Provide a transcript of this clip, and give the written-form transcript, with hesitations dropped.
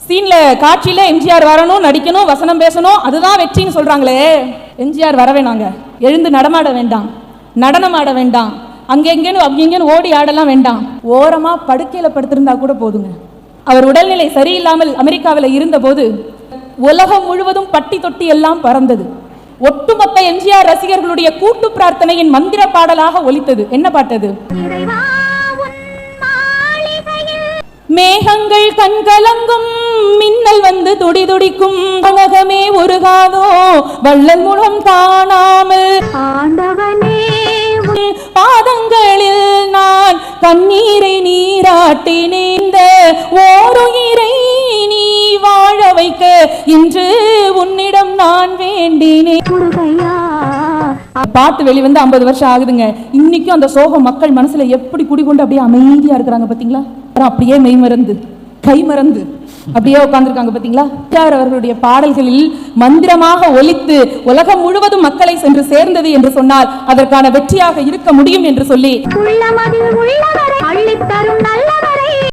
சீன்ல காட்சியில எம்ஜிஆர் வரணும், நடிக்கணும், வசனம் பேசணும், அதுதான் வெற்றின்னு சொல்றாங்களே. எம்ஜிஆர் வரவே நாங்க எழுந்து நடமாட வேண்டாம், நடனம் ஆட வேண்டாம், அங்கெங்கன்னு ஓடி ஆடலாம் வேண்டாம், ஓரமா படுக்கையில படுத்திருந்தா கூட போதுங்க. அவர் உடல்நிலை சரியில்லாமல் அமெரிக்காவில் இருந்த போது உலகம் முழுவதும் பட்டி தொட்டி எல்லாம் பறந்தது. ஒட்டுமொத்த எம்ஜிஆர் ரசிகர்களுடைய கூட்டு பிரார்த்தனையின் மந்திர பாடலாக ஒலித்தது. என்ன பாட்டது? மேகங்கள் கண்கலங்கும், மின்னல் வந்து துடி துடிக்கும், உலகமே உருகாதோ வள்ளல் முகம் காணாமல், ஆண்டவனே பாதங்களில் நான் கண்ணீரை நீராட்டினேன், ஓருயிரை நீ வாழ வைக்க இன்று உன்னிடம் நான் வேண்டினேன். பாட்டு வெளிவந்து 50 வருஷம் ஆகுதுங்க. இன்னைக்கும் அந்த சோகம் மக்கள் மனசுல எப்படி குடிகொண்டு அப்படியே அமைதியா இருக்கிறாங்க பாத்தீங்களா? அப்படியே மெய்மறந்து கைமறந்து அப்படியே உட்கார்ந்துருக்காங்க பாத்தீங்களா? அவர்களுடைய பாடல்களில் மந்திரமாக ஒலித்து உலகம் முழுவதும் மக்களை சென்று சேர்ந்தது என்று சொன்னால் அதற்கான வெற்றியாக இருக்க முடியும் என்று சொல்லி